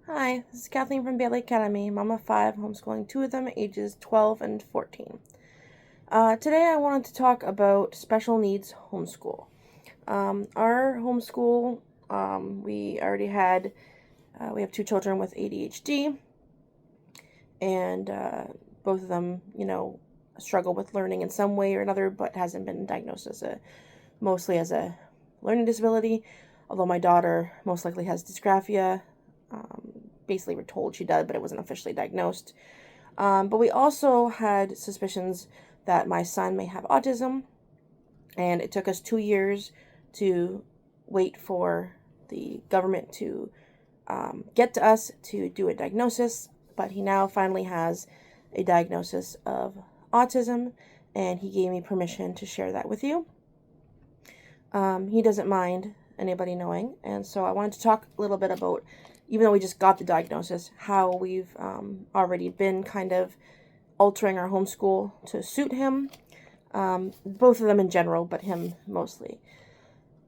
Hi, this is Kathleen from Bailey Academy, mom of five, homeschooling two of them, ages 12 and 14. Today I wanted to talk about special needs homeschool. Our homeschool, we already had, we have two children with ADHD, and both of them, struggle with learning in some way or another, but hasn't been diagnosed mostly as a learning disability, although my daughter most likely has dysgraphia. Basically, we're told she does, but it wasn't officially diagnosed. But we also had suspicions that my son may have autism, and it took us 2 years to wait for the government to get to us to do a diagnosis. But he now finally has a diagnosis of autism, and he gave me permission to share that with you. He doesn't mind anybody knowing, and so I wanted to talk a little bit about, even though we just got the diagnosis, how we've already been kind of altering our homeschool to suit him. Both of them in general, but him mostly.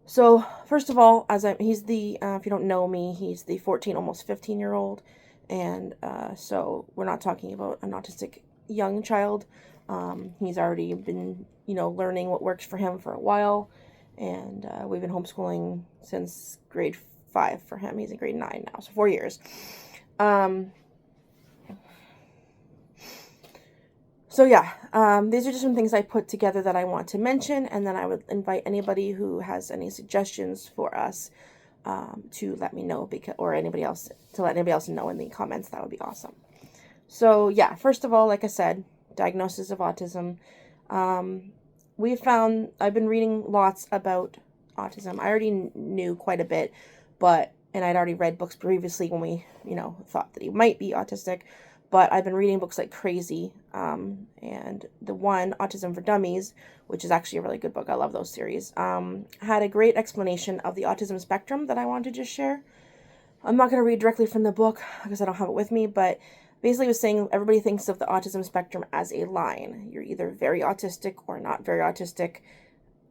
So first of all, he's the if you don't know me, he's the 14, almost 15-year-old, and so we're not talking about an autistic young child. He's already been learning what works for him for a while, and we've been homeschooling since grade 5 for him. He's in grade 9 now, so 4 years. So yeah, these are just some things I put together that I want to mention, and then I would invite anybody who has any suggestions for us to let me know, or anybody else to let anybody else know in the comments. That would be awesome. So yeah, first of all, like I said, diagnosis of autism. I've been reading lots about autism. I already knew quite a bit, and I'd already read books previously when we, thought that he might be autistic, but I've been reading books like crazy. And the one, Autism for Dummies, which is actually a really good book. I love those series. Had a great explanation of the autism spectrum that I wanted to just share. I'm not going to read directly from the book because I don't have it with me, but basically it was saying everybody thinks of the autism spectrum as a line. You're either very autistic or not very autistic,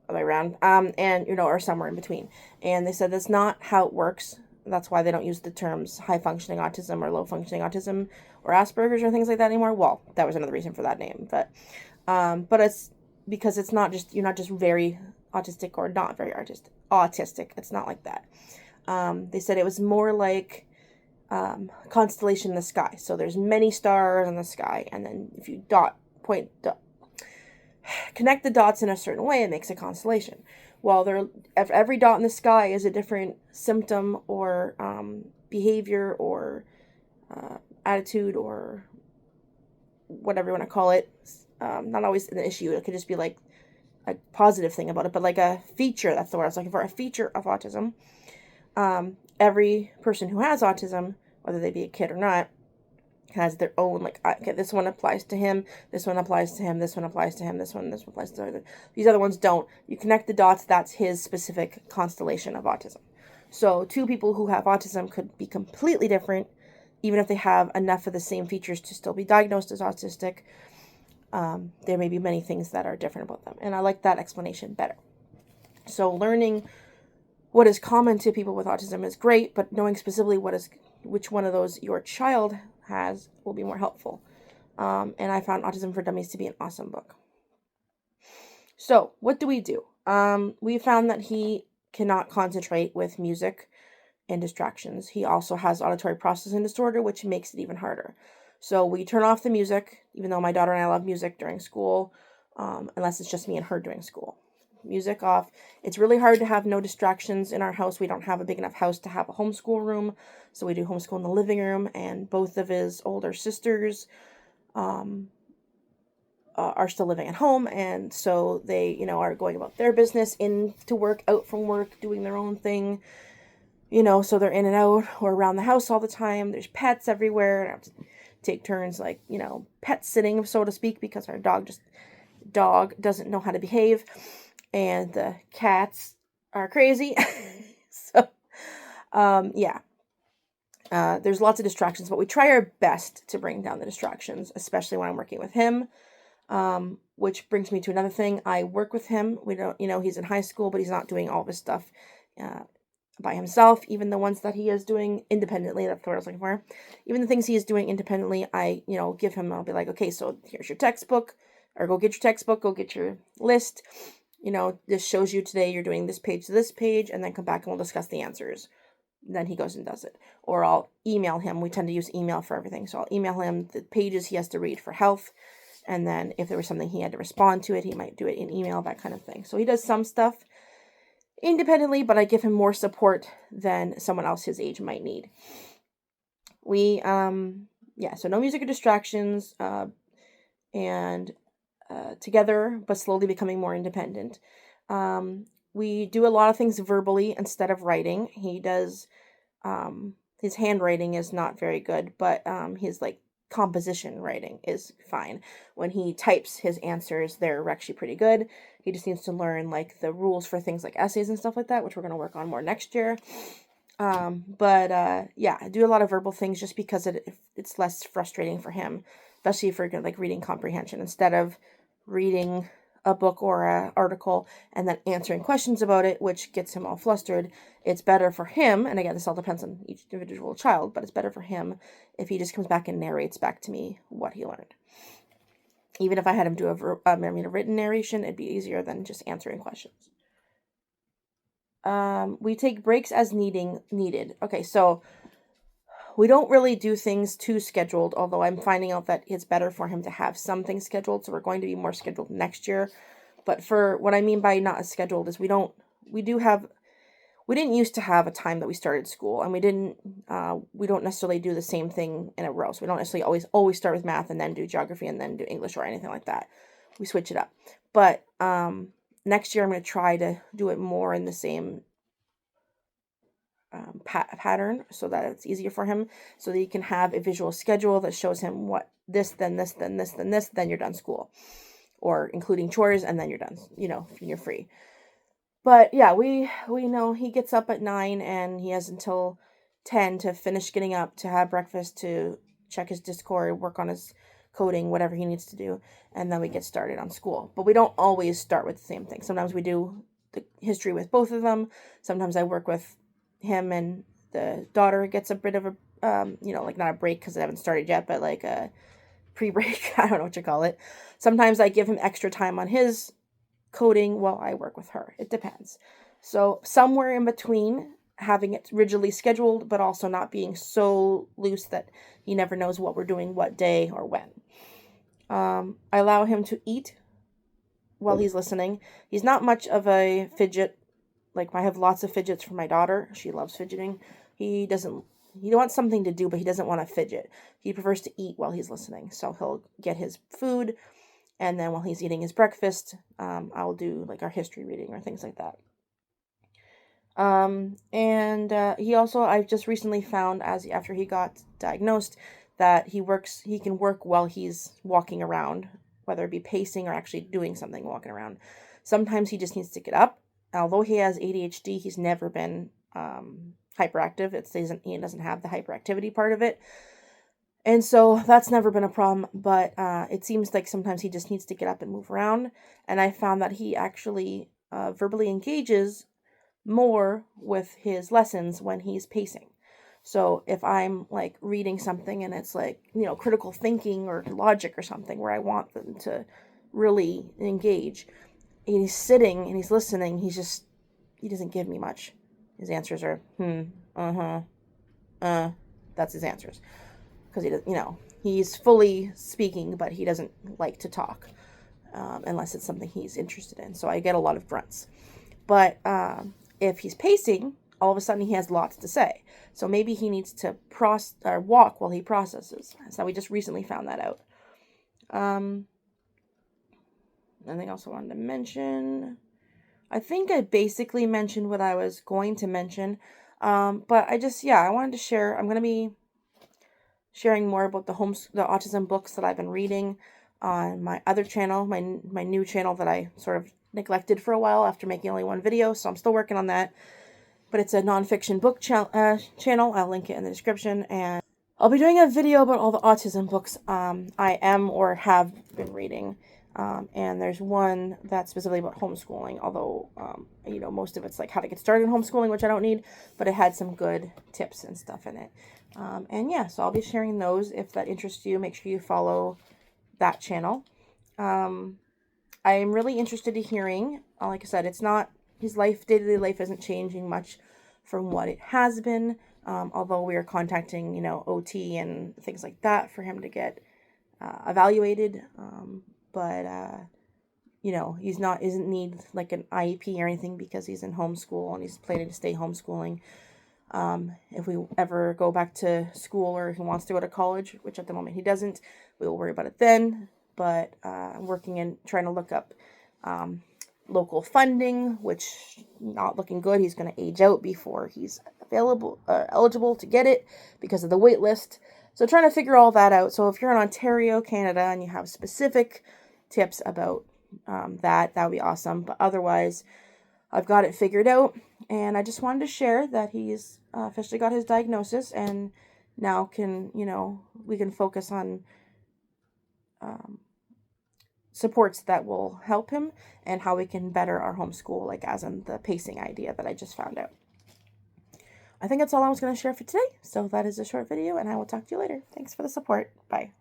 all the way around, and or somewhere in between. And they said that's not how it works. That's why they don't use the terms high functioning autism or low functioning autism or Asperger's or things like that anymore. Well, that was another reason for that name, but it's because it's not just, you're not just very autistic or not very autistic. It's not like that. They said it was more like constellation in the sky. So there's many stars in the sky, and then if you connect the dots in a certain way, it makes a constellation. Well, every dot in the sky is a different symptom or behavior or attitude or whatever you want to call it. Not always an issue. It could just be like a positive thing about it, but like a feature. That's the word I was looking for. A feature of autism. Every person who has autism, whether they be a kid or not, has their own, like, okay, this one applies to him, this one applies to him, this one applies to him, this one applies to other. These other ones don't. You connect the dots, that's his specific constellation of autism. So two people who have autism could be completely different, even if they have enough of the same features to still be diagnosed as autistic. There may be many things that are different about them, and I like that explanation better. So learning what is common to people with autism is great, but knowing specifically which one of those your child has will be more helpful. And I found Autism for Dummies to be an awesome book. So what do? We found that he cannot concentrate with music and distractions. He also has auditory processing disorder, which makes it even harder. So we turn off the music, even though my daughter and I love music during school, unless it's just me and her during school. Music off. It's really hard to have no distractions in our house. We don't have a big enough house to have a homeschool room, so we do homeschool in the living room, and both of his older sisters are still living at home, and so they, are going about their business, in to work, out from work, doing their own thing, so they're in and out or around the house all the time. There's pets everywhere, and I have to take turns, like, pet sitting, so to speak, because our dog doesn't know how to behave, and the cats are crazy. So, yeah. There's lots of distractions, but we try our best to bring down the distractions, especially when I'm working with him. Which brings me to another thing. I work with him. We don't, he's in high school, but he's not doing all this stuff by himself, even the ones that he is doing independently. That's what I was looking for. Even the things he is doing independently, I, give him, I'll be like, okay, so here's your textbook, or go get your textbook, go get your list. This shows you today you're doing this page to this page, and then come back and we'll discuss the answers. Then he goes and does it. Or I'll email him. We tend to use email for everything. So I'll email him the pages he has to read for health. And then if there was something he had to respond to it, he might do it in email, that kind of thing. So he does some stuff independently, but I give him more support than someone else his age might need. So no music or distractions, and together, but slowly becoming more independent. We do a lot of things verbally instead of writing. He does, his handwriting is not very good, but his composition writing is fine. When he types his answers, they're actually pretty good. He just needs to learn the rules for things like essays and stuff like that, which we're going to work on more next year. I do a lot of verbal things just because it's less frustrating for him, especially for reading comprehension. Instead of reading a book or an article and then answering questions about it, which gets him all flustered, it's better for him, and again, this all depends on each individual child, but it's better for him if he just comes back and narrates back to me what he learned. Even if I had him do a written narration, it'd be easier than just answering questions. We take breaks as needed. Okay, so we don't really do things too scheduled, although I'm finding out that it's better for him to have some things scheduled, so we're going to be more scheduled next year. But for what I mean by not as scheduled is we didn't used to have a time that we started school, and we don't necessarily do the same thing in a row. So we don't necessarily always start with math and then do geography and then do English or anything like that. We switch it up. But next year I'm going to try to do it more in the same pattern so that it's easier for him, so that he can have a visual schedule that shows him what this, then this, then this, then this, then you're done school, or including chores, and then you're done, you're free. But yeah, we know he gets up at 9 and he has until 10 to finish getting up, to have breakfast, to check his Discord, work on his coding, whatever he needs to do, and then we get started on school. But we don't always start with the same thing. Sometimes we do the history with both of them. Sometimes I work with him, and the daughter gets a bit of a, not a break because I haven't started yet, but a pre-break. I don't know what you call it. Sometimes I give him extra time on his coding while I work with her. It depends. So somewhere in between having it rigidly scheduled, but also not being so loose that he never knows what we're doing, what day or when. I allow him to eat while he's listening. He's not much of a fidget. I have lots of fidgets for my daughter. She loves fidgeting. He wants something to do, but he doesn't want to fidget. He prefers to eat while he's listening. So he'll get his food, and then while he's eating his breakfast, I'll do our history reading or things like that. He also, I've just recently found, after he got diagnosed, that he can work while he's walking around, whether it be pacing or actually doing something walking around. Sometimes he just needs to get up. Although he has ADHD, he's never been hyperactive. He doesn't have the hyperactivity part of it. And so that's never been a problem, but it seems like sometimes he just needs to get up and move around. And I found that he actually verbally engages more with his lessons when he's pacing. So if I'm reading something and it's critical thinking or logic or something where I want them to really engage, and he's sitting and he's listening, he doesn't give me much. His answers are, that's his answers. Because he's fully speaking, but he doesn't like to talk unless it's something he's interested in. So I get a lot of grunts. But if he's pacing, all of a sudden he has lots to say. So maybe he needs to walk while he processes. So we just recently found that out. Anything else I wanted to mention? I think I basically mentioned what I was going to mention. But I wanted to share. I'm going to be sharing more about the autism books that I've been reading on my other channel, my new channel that I sort of neglected for a while after making only one video. So I'm still working on that. But it's a nonfiction book channel. I'll link it in the description. And I'll be doing a video about all the autism books I am or have been reading. And there's one that's specifically about homeschooling, although, most of it's like how to get started in homeschooling, which I don't need, but it had some good tips and stuff in it. And yeah, so I'll be sharing those. If that interests you, make sure you follow that channel. I am really interested in hearing, like I said, it's not, his day-to-day life isn't changing much from what it has been, although we are contacting, OT and things like that for him to get evaluated. But isn't need like an IEP or anything because he's in homeschool and he's planning to stay homeschooling. If we ever go back to school or he wants to go to college, which at the moment he doesn't, we will worry about it then. But I'm working and trying to look up local funding, which not looking good. He's going to age out before he's eligible to get it because of the wait list. So trying to figure all that out. So if you're in Ontario, Canada, and you have specific tips about that would be awesome. But otherwise, I've got it figured out. And I just wanted to share that he's officially got his diagnosis and now we can focus on supports that will help him and how we can better our homeschool, like as in the pacing idea that I just found out. I think that's all I was going to share for today. So that is a short video and I will talk to you later. Thanks for the support. Bye.